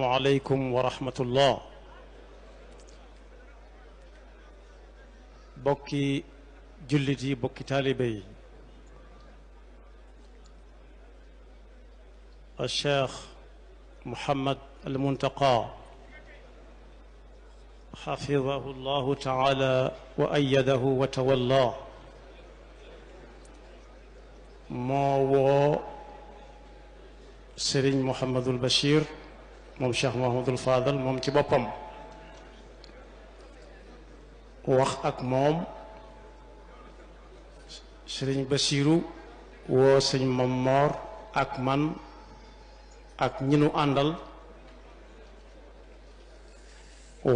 عليكم ورحمة الله بوكي جلدي بوكي طالبي الشيخ محمد المنتقى حفظه الله تعالى وأيده وتولاه مو سرين محمد البشير moom Cheikh Mouhamadul Fadal moom ci boppam wax ak moom Serigne Bassirou woo sëñ Mamor ak man ak ñi nu àndal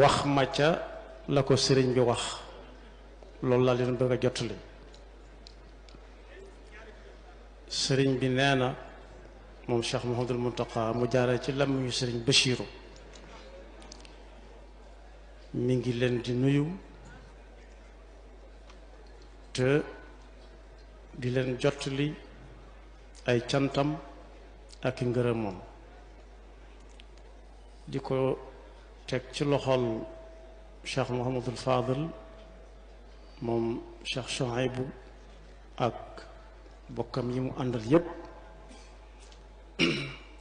wax ma ca la ko sëriñ bi wax loolu laa leen bëgg a jottali sëriñ bi nee na moom Cheikh Mouhamadul Muntaqa mu jaaree ci làmmiñu sëriñ Bachiru mi ngi leen di nuyu te di leen jottali ay cantam ak i ngërëmam di ko teg ci loxol Cheikh Mouhamadul Fadal moom Cheikh Chouaïbou ak bokkam yi mu àndal yépp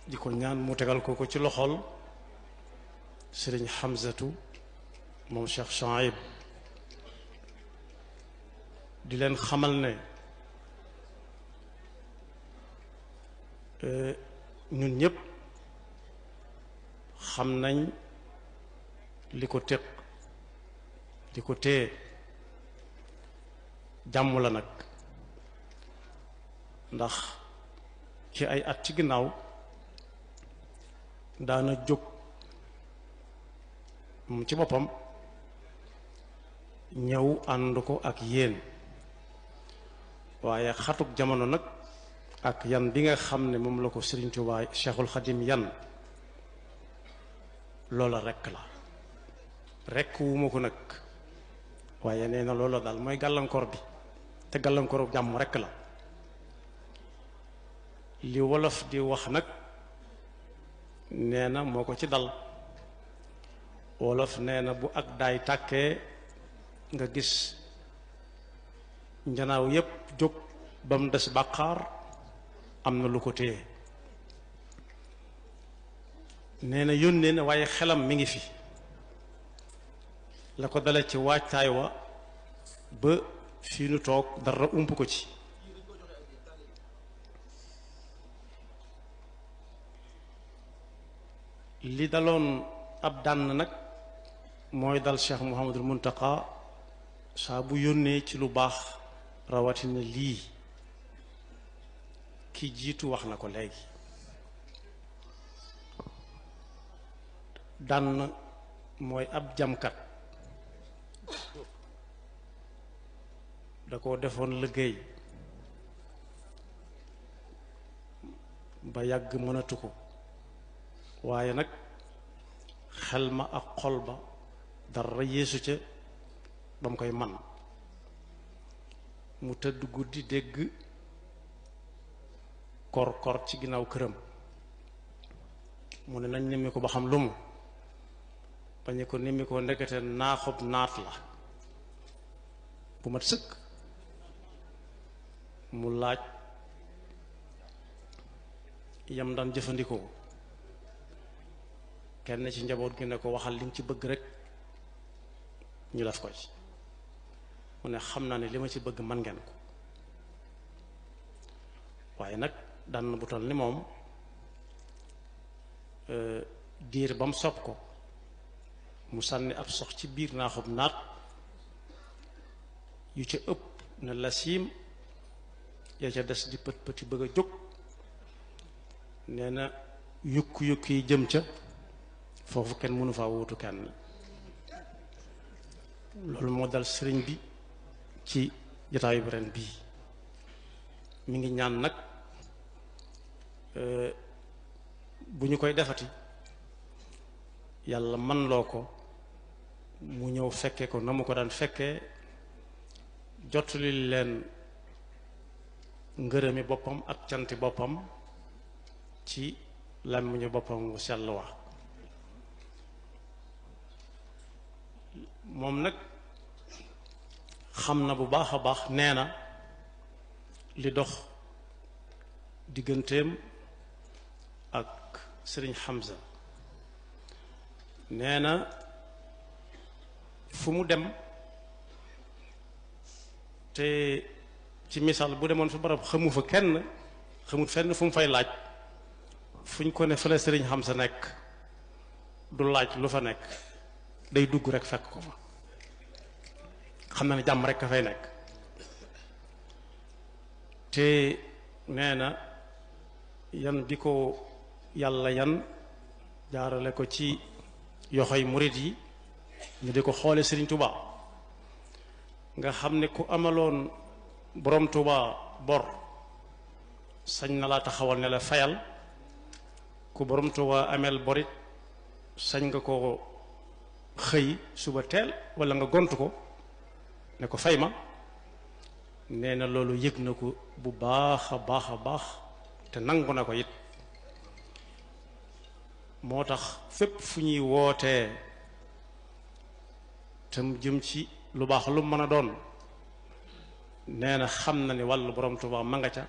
di ko ñaan mu tegal ko ci loxol Serigne Hamzatu moom Cheikh Chouaib di leen xamal ne ñun ñëpp xam nañ li ko teg li ko téye jàmm la nag ndax ci ay at ci ginnaaw daana jóg moom ci boppam ñëw ànd ko ak yéen waaye xatuk jamono nag ak yan bi nga xam ne moom la ko Serigne Touba Cheikhul Khadim yan loola rekk la rekk wu ma ko nag waaye nee na loola daal mooy gàllankoor bi te gàllankooru jàmm rekk la li wolof di wax nag nee na moo ko ci dal wolof nee na bu ak daay tàkkee nga gis njanaaw yépp jóg ba mu des bàqaar am na lu ko téye nee na yónnee na waaye xelam mi ngi fi la ko dale ci waajtaay wa ba fii nu toog dara ump ko ci li daloon ab dànn nag mooy dal Cheikh Mouhamadul Muntaqa saa bu yónnee ci lu baax rawatina lii ki jiitu wax na ko léegi dànn mooy ab jamkat da ko defoon liggéey ba yàgg mënatu ko waaye nag xel ma ak xol ba dara yeesu ca ba mu koy man mu tëdd guddi dégg kor ci ginnaaw këram mu ne nañ nimmi ko ba xam lu mu bañu ko nimmi ko ndekete naaxub naat la bu mat sëkk mu laaj yam daan jëfandikoo kenn ci njaboot gi ne ko waxal li nga ci bëgg rek ñu def ko ci mu ne xam naa ne li ma ci bëgg man ngeen ko waaye nag daan bu toll ni moom diir ba mu sob ko mu sànni ab sox ci biir naaxub naat yu ca ëpp na la siim yaa ca des di pët pëti bëgg a jóg nee na yukk yi jëm ca foofu kenn mënu faa wuutu kenn loolu moo dal sëriñ bi ci jotaayu bu ren bii mi ngi ñaan nag bu ñu koy defati yàlla man loo ko mu ñëw fekke ko na mu ko daan fekkee jottali leen ngërëmi boppam ak canti boppam ci làmmiñu boppam mu sell wax moom nag xam na bu baax a baax nee na li dox digganteem ak sëriñ Hamza. nee na fu mu dem te ci misaal bu demoon fa barab xamu fa kenn xamut fenn fu mu fay laaj fuñ ko ne fa la sëriñ Hamza nekk du laaj lu fa nekk day dugg rek fekk ko fa xam na ne jàmm rek ka fay nekk. te nee na yan bi ko yàlla yan jaarale ko ci yoxoy murit yi ñu di ko xoole Serigne Touba nga xam ne ku amaloon borom Touba bor sañ na laa taxawal ne la fayal, ku borom Touba amel borit sañ nga ko xëy suba teel wala nga gont ko ne ko fay ma. nee na loolu yëg na ko bu baax a baax a baax te nangu na ko it. moo tax fépp fu ñuy wootee te mu jëm ci lu baax lu mën a doon nee na xam na ni wàllu borom Tuubaa ma nga ca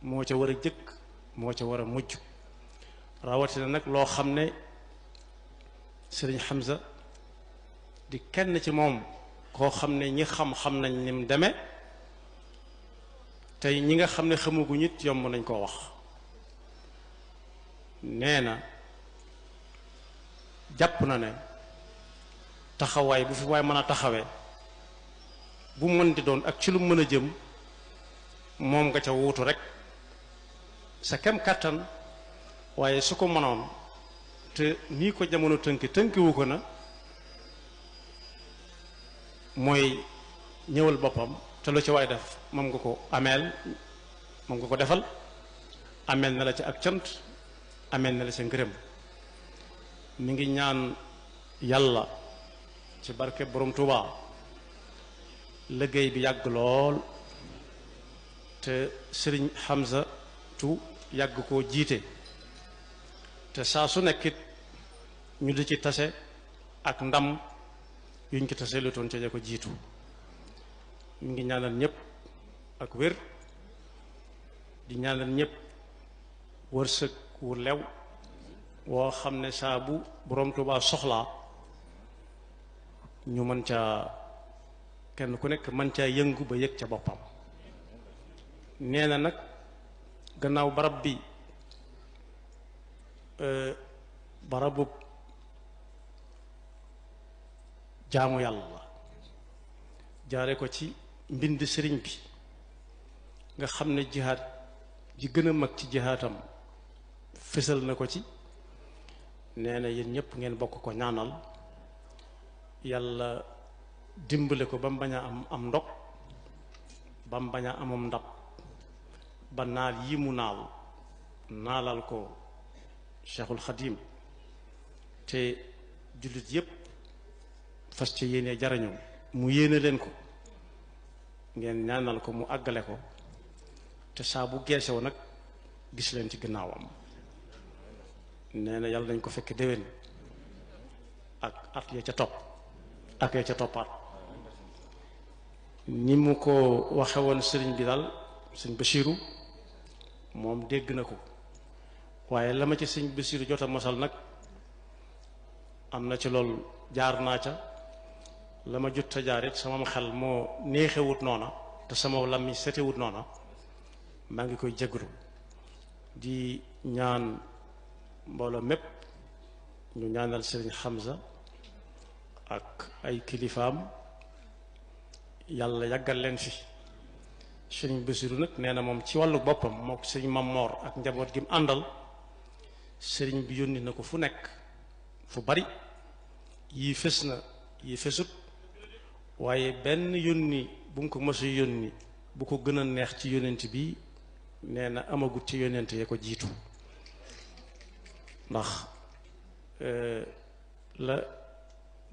moo ca war a jëkk moo ca war a mujj. rawatina nag loo xam ne Sëriñ Hamza di kenn ci moom koo xam ne ñi xam-xam nañ ni mu demee tey ñi nga xam ne xamaguñ it yomb nañ koo wax. nee na jàpp na ne taxawaay bu fi waay mën a taxawee bu mën di doon ak ci lu mën a jëm moom nga ca wuutu rek sa kem kàttan, waaye su ko mënoon te nii ko jamono tënkiwu ko na mooy ñëwal boppam te lu ci waay def moom nga ko ameel, moom nga ko defal, ameel na la ci ak cant, ameel na la ci ngërëm. mi ngi ñaan yàlla ci barke borom Touba liggéey bi yàgg lool te Sëriñ Hamza tu yàgg koo jiite te saa su nekkit ñu di ci tase ak ndam yuñ ci tase lu toon ca ja ko jiitu. mi ngi ñaanal ñëpp ak wér, di ñaanal ñëpp wërsëg wu lew woo xam ne saa bu borom Tuubaa soxlaa ñu mën caa kenn ku nekk mën caa yëngu ba yëg ca boppam. nee na nag gannaaw barab bi barabu jaamu yàlla la, jaare ko ci mbind sëriñ bi nga xam ne jihaad ji gën a mag ci jihaatam fësal na ko ci. nee na yéen ñëpp ngeen bokk ko ñaanal yàlla dimbale ko ba mu bañ a am ndog, ba mu bañ a amam ndab, ba naal yi mu naalal ko Cheikhul Khadim te jullit yëpp fas ci yéene jarañu mu yéene leen ko, ngeen ñaanal ko mu àggale ko te saa bu geesew nag gis leen ci gannaawam. nee na yàlla nañ ko fekk déwén ak at ya ca topp ak ya ca toppaat. ni mu ko waxe woon sëriñ bi daal sëñ Basiiru moom dégg na ko, waaye la ma ci sëñ Basiiru jot a mosal nag am na ci lool jaar naa ca, la ma jot a jaar it sama xel moo neexewut noona te sama lam mi setewut noona. maa ngi koy jéggalu di ñaan mbooloo mépp ñu ñaanal Sëriñ Hamza ak ay kilifaam yàlla yàggal leen fi. Sëriñ Basiru nag nee na moom ci wàllu boppam moo ko sëriñ Mamor ak njaboot gi mu àndal sëriñ bi yónni na ko fu nekk fu bari, yii fës na yii fësut, waaye benn yónni bu mu ko mësu yónni bu ko gën a neex ci yónent bi nee na amagut ci yónent ya ko jiitu. ndax la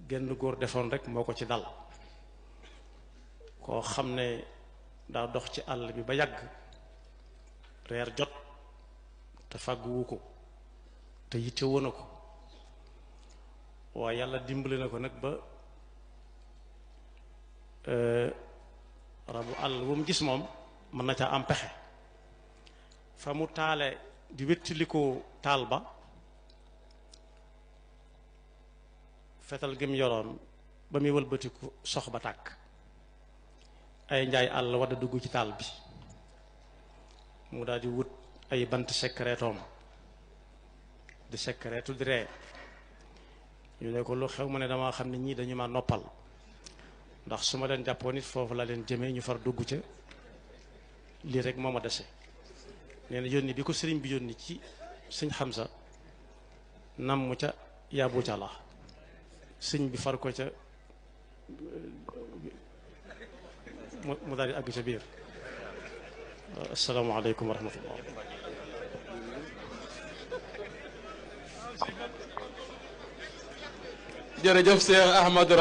genn góor defoon rek moo ko ci dal, koo xam ne daa dox ci àll bi ba yàgg reer jot te fàgguwu ko te yitte woon na ko, waaye yàlla dimbali na ko nag ba rabu àll bu mu gis moom mën na caa am pexe fa mu taale di wéttalikoo taal ba fetal gi mu yoroon ba muy wëlbatiku sox ba tàkk ay njaay àll wadda dugg ci taal bi mu daal di wut ay bant secretoom di secretu di ree ñu ne ko lu xew mu ne damaa xam ne ñii dañu ma noppal ndax su ma leen jàppoon nit foofu la leen jëmee ñu far dugg ca lii rek moo ma dese nee na yónni bi ko sëriñ bi yónni ci sëñ Xamsa nam mu ca yàbbu ca la sëñ bi far ko ca mu daal di àgg ca biir. asalaamaaleykum wa rahmatullah. jërëjëf Cheikh Ahmadou